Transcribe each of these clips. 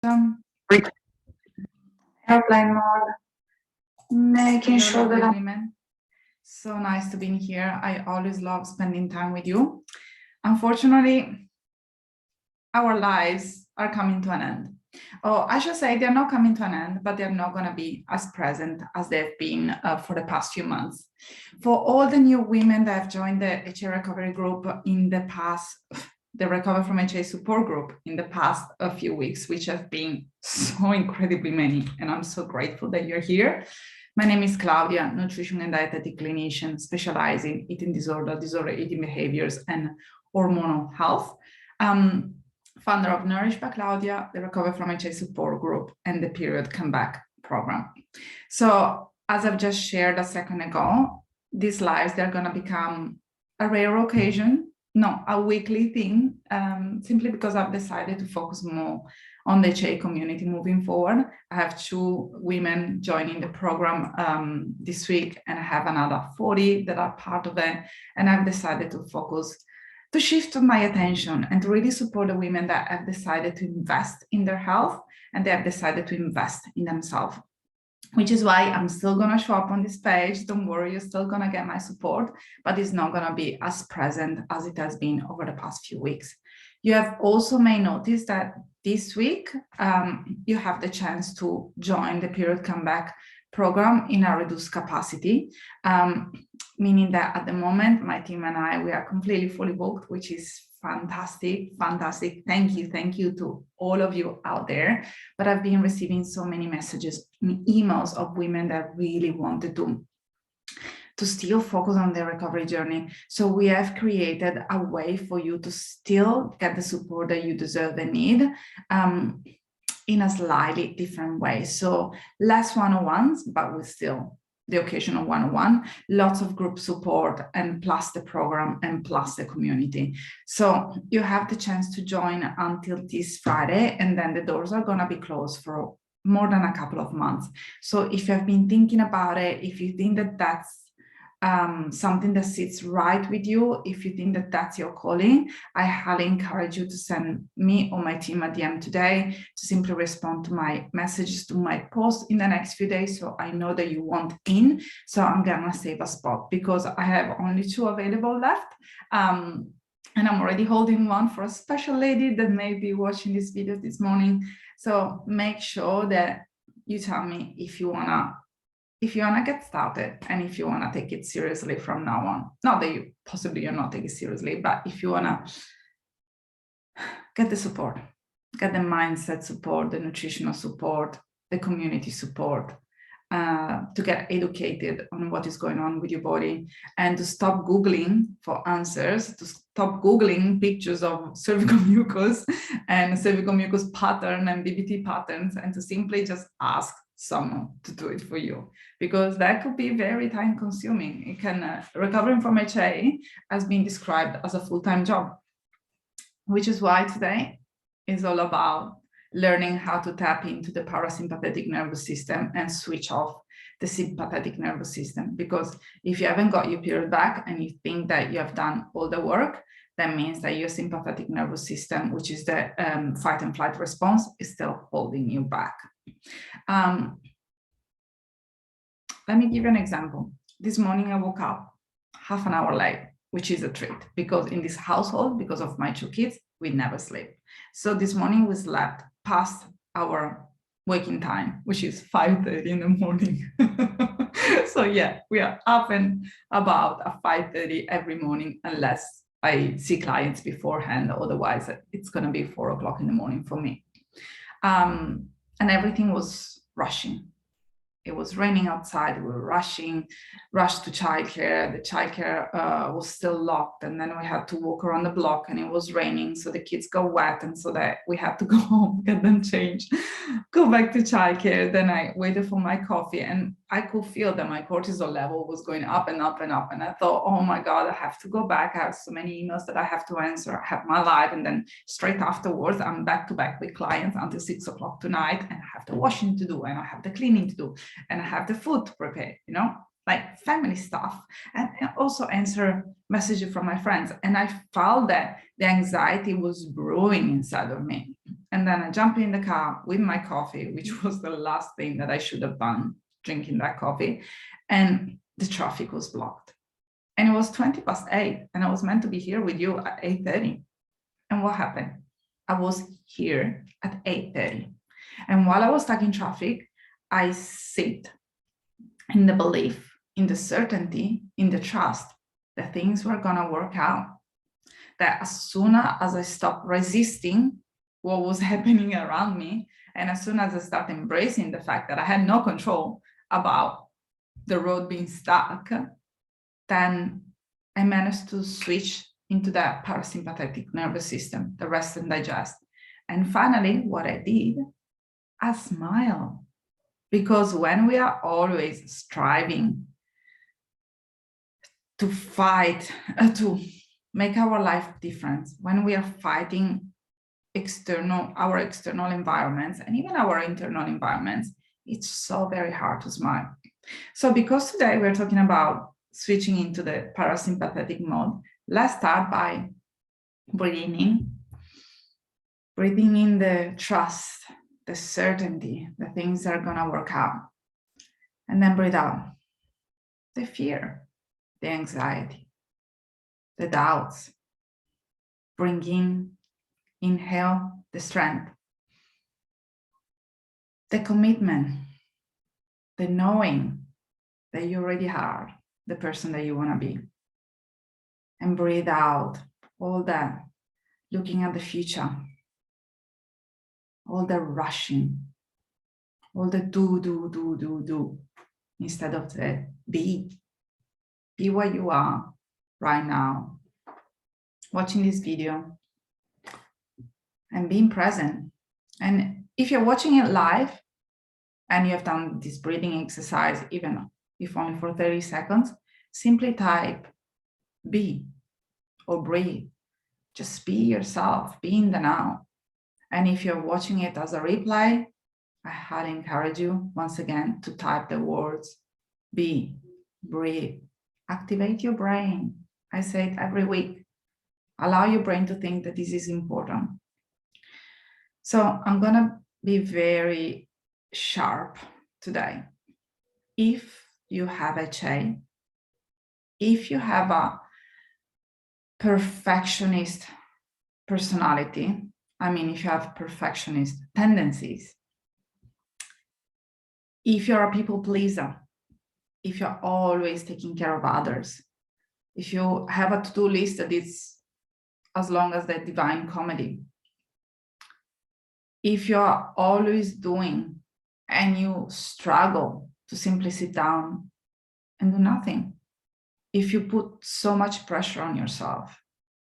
Um, Airplane mode, making sure that women. So nice to be in here. I always love spending time with you. Unfortunately, our lives are coming to an end. Oh, I should say they're not coming to an end, but they're not going to be as present as they've been for the past few months. For all the new women that have joined the HA recovery group in the past, the Recover from HA support group in the past a few weeks, which have been so incredibly many, and I'm so grateful that you're here. My name is Claudia, nutrition and dietetic clinician specializing in eating disorder, eating behaviors, and hormonal health. Founder of Nourish by Claudia, the Recover from HA support group, and the Period Comeback program. So as I've just shared a second ago, these lives, they're going to become a rare occasion, not a weekly thing, simply because I've decided to focus more on the HA community moving forward. I have 2 women joining the program this week, and I have another 40 that are part of it. And I've decided to shift my attention and to really support the women that have decided to invest in their health and they have decided to invest in themselves, which is why I'm still going to show up on this page. Don't worry, you're still going to get my support, but it's not going to be as present as it has been over the past few weeks. You have also may notice that this week, you have the chance to join the Period Comeback program in a reduced capacity, meaning that at the moment, my team and I, we are completely fully booked, which is fantastic. Thank you to all of you out there. But I've been receiving so many messages and emails of women that really wanted to still focus on their recovery journey. So we have created a way for you to still get the support that you deserve and need, in a slightly different way. So less one-on-ones, but with still the occasional one-on-one, lots of group support, and plus the program and plus the community. So you have the chance to join until this Friday, and then the doors are going to be closed for more than a couple of months. So if you have been thinking about it, if you think that that's something that sits right with you, if you think that that's your calling, I highly encourage you to send me or my team a DM today to simply respond to my messages, to my post in the next few days, so I know that you want in. So I'm gonna save a spot because I have only 2 available left, and I'm already holding one for a special lady that may be watching this video this morning. So make sure that you tell me if you wanna get started and if you want to take it seriously from now on. Not that you're not taking it seriously, but if you want to get the support, get the mindset support, the nutritional support, the community support, to get educated on what is going on with your body, and to stop Googling for answers, to stop Googling pictures of cervical mucus and cervical mucus pattern and BBT patterns, and to simply just ask someone to do it for you, because that could be very time consuming. It can, recovering from HA has been described as a full-time job, which is why today is all about learning how to tap into the parasympathetic nervous system and switch off the sympathetic nervous system. Because if you haven't got your period back and you think that you have done all the work, that means that your sympathetic nervous system, which is the fight and flight response, is still holding you back. Let me give you an example. This morning I woke up half an hour late, which is a treat, because in this household, because of my 2 kids, we never sleep. So this morning we slept past our waking time, which is 5:30 in the morning. So yeah, we are up and about at 5:30 every morning, unless I see clients beforehand. Otherwise, it's going to be 4 o'clock in the morning for me. And everything was rushing. It was raining outside. We were rushed to childcare. The childcare was still locked, and then we had to walk around the block, and it was raining, so the kids got wet, and so that we had to go home, get them changed, go back to childcare. Then I waited for my coffee, and I could feel that my cortisol level was going up and up and up. And I thought, oh my God, I have to go back. I have so many emails that I have to answer. I have my live, and then straight afterwards, I'm back to back with clients until 6 o'clock tonight, and I have the washing to do, and I have the cleaning to do, and I have the food to prepare, like family stuff, and also answer messages from my friends. And I felt that the anxiety was brewing inside of me. And then I jump in the car with my coffee, which was the last thing that I should have done, drinking that coffee. And the traffic was blocked. And it was 8:20, and I was meant to be here with you at 8:30. And what happened? I was here at 8:30. And while I was stuck in traffic, I sit in the belief, in the certainty, in the trust that things were gonna work out. That as soon as I stopped resisting what was happening around me, and as soon as I started embracing the fact that I had no control about the road being stuck, then I managed to switch into that parasympathetic nervous system, the rest and digest. And finally, what I did, I smiled. Because when we are always striving to fight, to make our life different, when we are fighting our external environments and even our internal environments, it's so very hard to smile. So because today we're talking about switching into the parasympathetic mode, let's start by breathing in the trust, the certainty that things are gonna work out. And then breathe out the fear, the anxiety, the doubts. Bring in, inhale the strength, the commitment, the knowing that you already are the person that you wanna be. And breathe out all that, looking at the future, all the rushing, all the do, instead of the be what you are right now, watching this video and being present. And if you're watching it live and you have done this breathing exercise, even if only for 30 seconds, simply type be or breathe. Just be yourself, be in the now. And if you're watching it as a replay, I highly encourage you once again to type the words be, breathe, activate your brain. I say it every week. Allow your brain to think that this is important. So I'm gonna be very sharp today. If you have a HA, if you have a perfectionist personality, I mean, if you have perfectionist tendencies, if you're a people pleaser, if you're always taking care of others, if you have a to-do list that is as long as the Divine Comedy, if you're always doing and you struggle to simply sit down and do nothing, if you put so much pressure on yourself,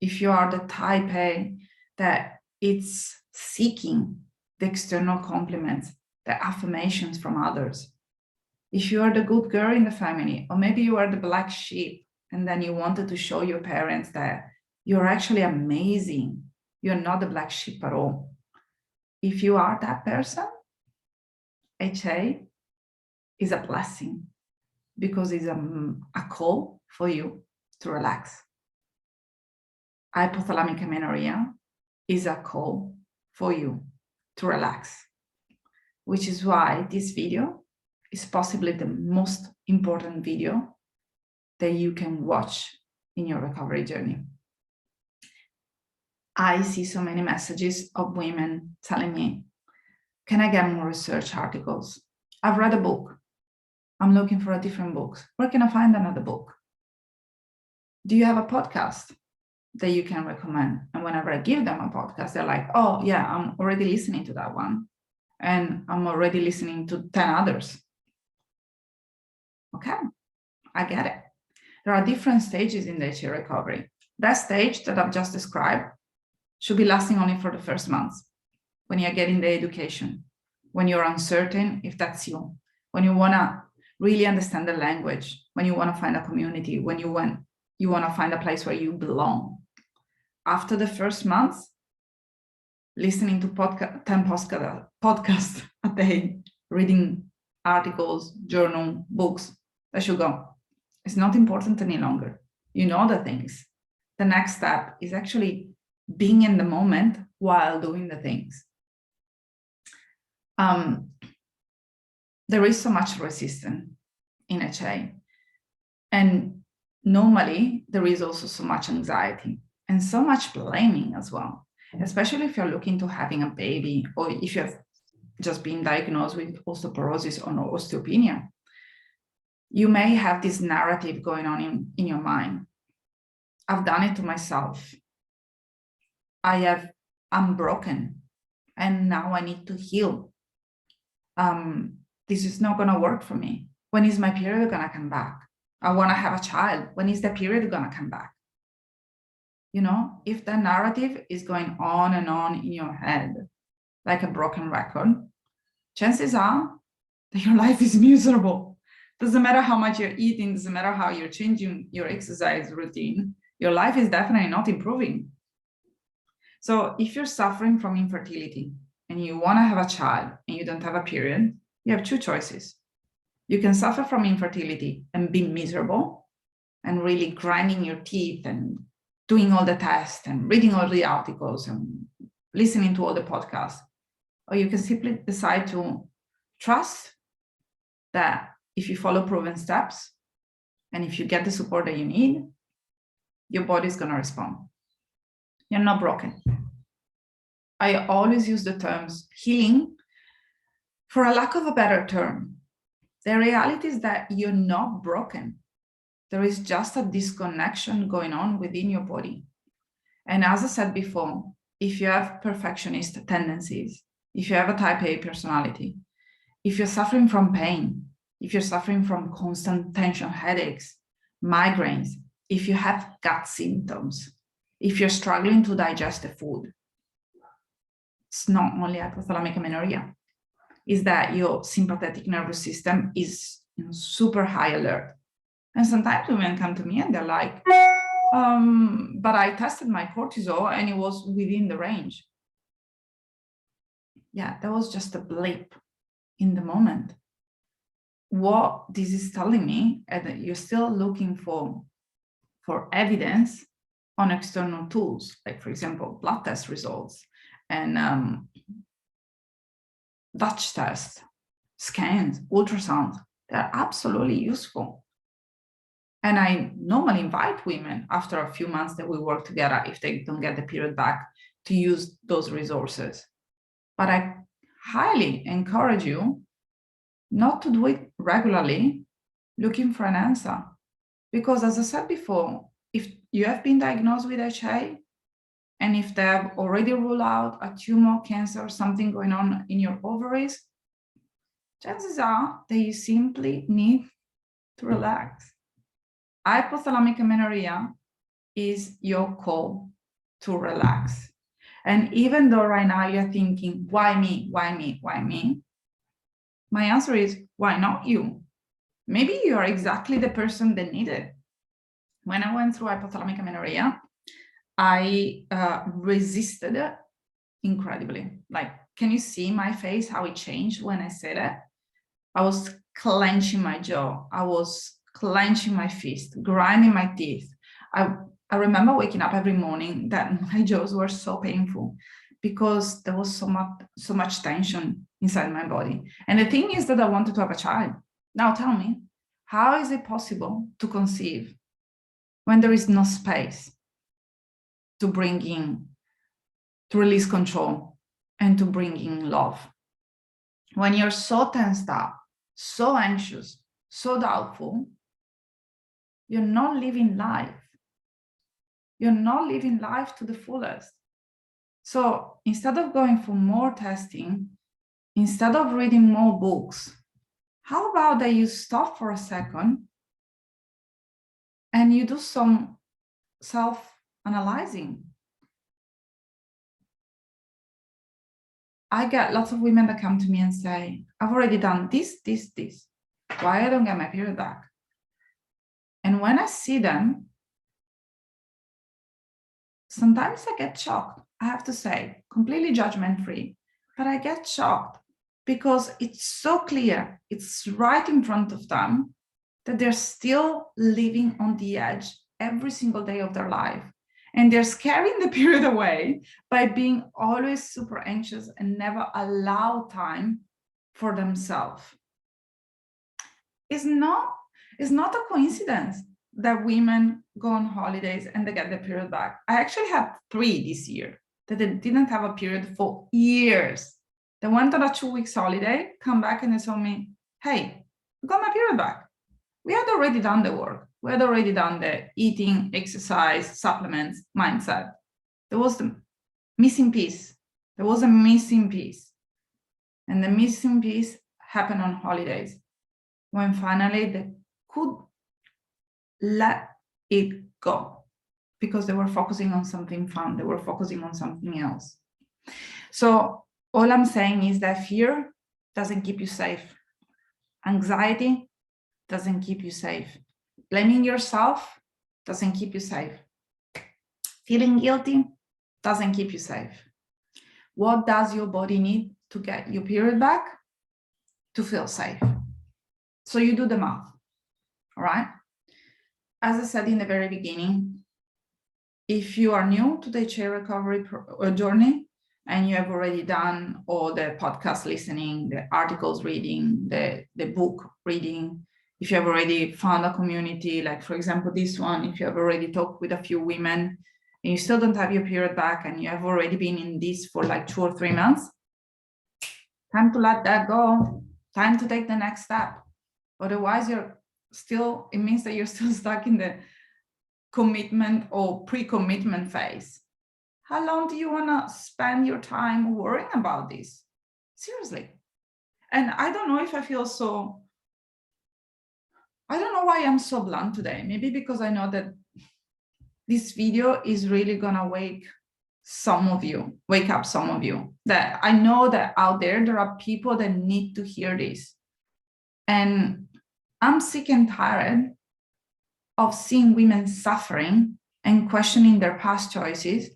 if you are the type A that it's seeking the external compliments, the affirmations from others, if you are the good girl in the family, or maybe you are the black sheep and then you wanted to show your parents that you're actually amazing, you're not the black sheep at all. If you are that person, HA is a blessing because it's a call for you to relax. Hypothalamic amenorrhea is a call for you to relax, which is why this video is possibly the most important video that you can watch in your recovery journey. I see so many messages of women telling me, can I get more research articles? I've read a book. I'm looking for a different book. Where can I find another book? Do you have a podcast that you can recommend? And whenever I give them a podcast, they're like, oh yeah, I'm already listening to that one. And I'm already listening to 10 others. Okay, I get it. There are different stages in the HA recovery. That stage that I've just described should be lasting only for the first months, when you're getting the education, when you're uncertain if that's you, when you want to really understand the language, when you want to find a community, when you want to find a place where you belong. After the first months, listening to 10 podcasts a day, reading articles, journal, books, that should go. It's not important any longer. You know the things. The next step is actually being in the moment while doing the things. There is so much resistance in HA. And normally there is also so much anxiety and so much blaming as well, especially if you're looking to having a baby or if you have just been diagnosed with osteoporosis or osteopenia. You may have this narrative going on in your mind. I've done it to myself. I'm broken and now I need to heal. This is not gonna work for me. When is my period gonna come back? I wanna have a child. When is the period gonna come back? You know, if the narrative is going on and on in your head, like a broken record, chances are that your life is miserable. Doesn't matter how much you're eating, doesn't matter how you're changing your exercise routine, your life is definitely not improving. So if you're suffering from infertility and you want to have a child and you don't have a period, you have two choices. You can suffer from infertility and be miserable and really grinding your teeth and doing all the tests and reading all the articles and listening to all the podcasts. Or you can simply decide to trust that if you follow proven steps and if you get the support that you need, your body is going to respond. You're not broken. I always use the terms healing for a lack of a better term. The reality is that you're not broken. There is just a disconnection going on within your body. And as I said before, if you have perfectionist tendencies, if you have a type A personality, if you're suffering from pain, if you're suffering from constant tension, headaches, migraines, if you have gut symptoms, if you're struggling to digest the food, it's not only hypothalamic amenorrhea, is that your sympathetic nervous system is super high alert. And sometimes women come to me and they're like, but I tested my cortisol and it was within the range. Yeah, that was just a blip in the moment. What this is telling me is that you're still looking for evidence on external tools, like for example, blood test results and Dutch tests, scans, ultrasounds. They're absolutely useful. And I normally invite women after a few months that we work together, if they don't get the period back, to use those resources. But I highly encourage you not to do it regularly, looking for an answer. Because as I said before, if you have been diagnosed with HA, and if they have already ruled out a tumor, cancer, something going on in your ovaries, chances are that you simply need to relax. Hypothalamic amenorrhea is your call to relax. And even though right now you're thinking, why me, why me, why me? My answer is, why not you? Maybe you are exactly the person that needed it. When I went through hypothalamic amenorrhea, I resisted it incredibly. Like, can you see my face, how it changed when I said it? I was clenching my jaw. I was clenching my fist, grinding my teeth. I remember waking up every morning that my jaws were so painful because there was so much tension inside my body. And the thing is that I wanted to have a child. Now tell me, how is it possible to conceive when there is no space to bring in, to release control and to bring in love? When you're so tensed up, so anxious, so doubtful, you're not living life. You're not living life to the fullest. So instead of going for more testing, instead of reading more books, how about that you stop for a second and you do some self-analyzing? I get lots of women that come to me and say, I've already done this. Why I don't get my period back? And when I see them, sometimes I get shocked. I have to say, completely judgment-free, but I get shocked because it's so clear, it's right in front of them that they're still living on the edge every single day of their life. And they're scaring the period away by being always super anxious and never allow time for themselves. It's not a coincidence that women go on holidays and they get the period back. I actually had 3 this year that they didn't have a period for years. They went on a 2 weeks holiday, come back and they told me, hey, I got my period back. We had already done the work. We had already done the eating, exercise, supplements, mindset. There was the missing piece. There was a missing piece. And the missing piece happened on holidays, when finally they could let it go because they were focusing on something fun. They were focusing on something else. So all I'm saying is that fear doesn't keep you safe. Anxiety doesn't keep you safe. Blaming yourself doesn't keep you safe. Feeling guilty doesn't keep you safe. What does your body need to get your period back? To feel safe. So you do the math, all right? As I said in the very beginning, if you are new to the HA recovery journey and you have already done all the podcast listening, the articles reading, the book reading, if you have already found a community, like for example, this one, if you have already talked with a few women and you still don't have your period back and you have already been in this for like 2 or 3 months, time to let that go, time to take the next step. Otherwise, it means that you're still stuck in the commitment or pre-commitment phase. How long do you want to spend your time worrying about this? Seriously. And I don't know if I feel so, I don't know why I'm so blunt today. Maybe because I know that this video is really going to wake up some of you. That I know that out there are people that need to hear this. And I'm sick and tired of seeing women suffering and questioning their past choices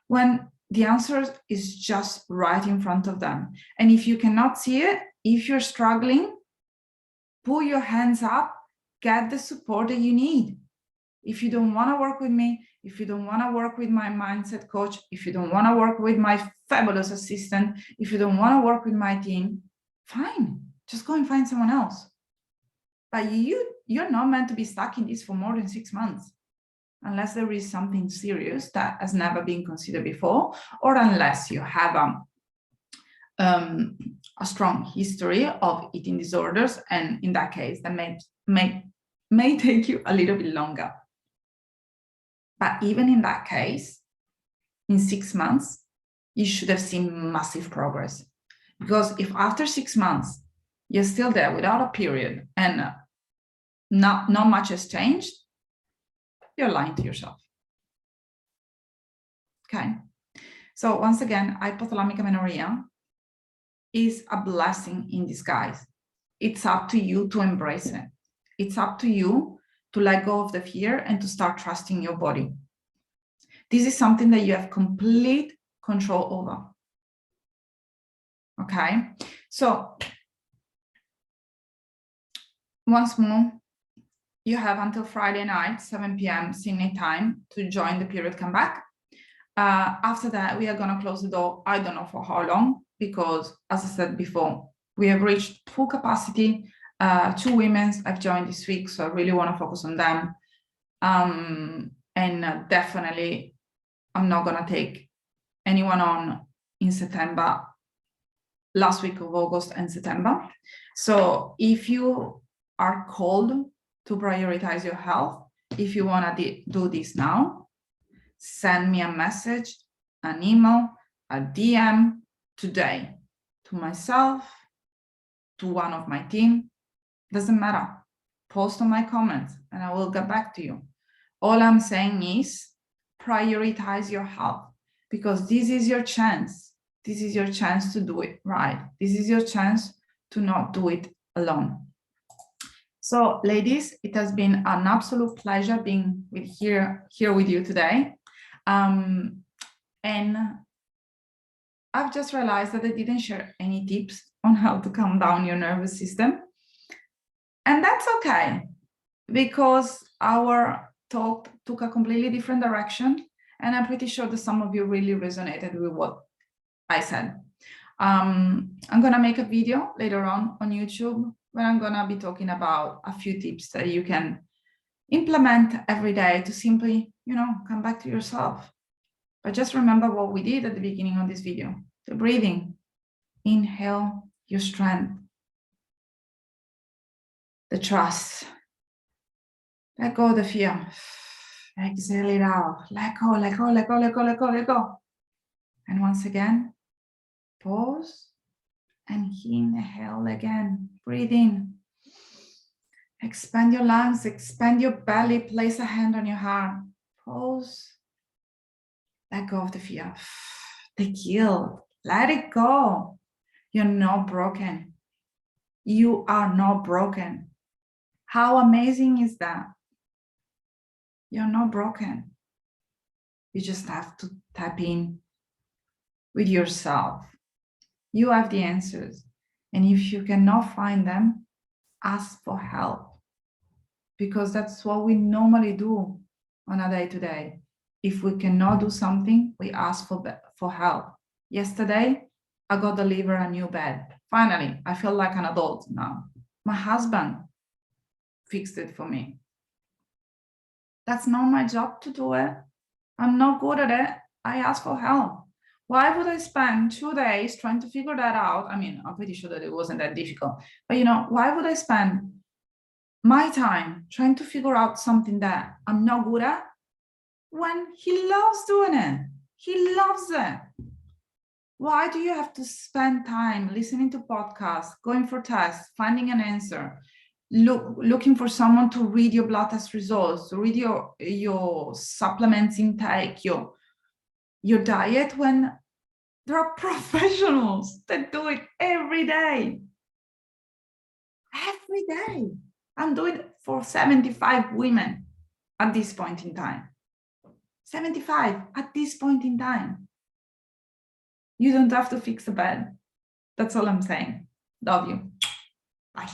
when the answer is just right in front of them. And if you cannot see it, if you're struggling, put your hands up, get the support that you need. If you don't want to work with me, if you don't want to work with my mindset coach, if you don't want to work with my fabulous assistant, if you don't want to work with my team, fine, just go and find someone else. But you're not meant to be stuck in this for more than 6 months, unless there is something serious that has never been considered before, or unless you have a strong history of eating disorders, and in that case, that may take you a little bit longer. But even in that case, in 6 months, you should have seen massive progress. Because if after 6 months, you're still there without a period and not much has changed, you're lying to yourself. Okay. So once again, hypothalamic amenorrhea is a blessing in disguise. It's up to you to embrace it. It's up to you to let go of the fear and to start trusting your body. This is something that you have complete control over. Okay. So once more, you have until Friday night, 7 p.m. Sydney time to join the period comeback. After that, we are going to close the door. I don't know for how long, because as I said before, we have reached full capacity. 2 women have joined this week, so I really want to focus on them. And definitely, I'm not going to take anyone on in September, last week of August and September. So if you are called to prioritize your health, if you want to do this now, send me a message, an email, a DM today to myself, to one of my team. Doesn't matter. Post on my comments and I will get back to you. All I'm saying is prioritize your health, because this is your chance. This is your chance to do it right. This is your chance to not do it alone. So ladies, it has been an absolute pleasure being here with you today. And I've just realized that I didn't share any tips on how to calm down your nervous system. And that's okay, because our talk took a completely different direction And I'm pretty sure that some of you really resonated with what I said. I'm gonna make a video later on YouTube where I'm gonna be talking about a few tips that you can implement every day to simply, come back to yourself. But just remember what we did at the beginning of this video, the breathing. Inhale your strength, the trust. Let go of the fear. Exhale it out. Let go, let go, let go, let go, let go, let go. And once again, pause and inhale again. Breathe in. Expand your lungs, expand your belly, place a hand on your heart. Pause. Let go of the fear, the guilt. Let it go. You're not broken. You are not broken. How amazing is that? You're not broken. You just have to tap in with yourself. You have the answers. And if you cannot find them, ask for help. Because that's what we normally do on a day-to-day. If we cannot do something, we ask for help. Yesterday, I got delivered a new bed. Finally, I feel like an adult now. My husband fixed it for me. That's not my job to do it. I'm not good at it. I ask for help. Why would I spend 2 days trying to figure that out? I mean, I'm pretty sure that it wasn't that difficult. But why would I spend my time trying to figure out something that I'm not good at when he loves doing it? He loves it. Why do you have to spend time listening to podcasts, going for tests, finding an answer, looking for someone to read your blood test results, to read your supplements intake, your diet, when there are professionals that do it every day? Every day. I'm doing it for 75 women at this point in time. 75 at this point in time. You don't have to fix the bed. That's all I'm saying. Love you. Bye.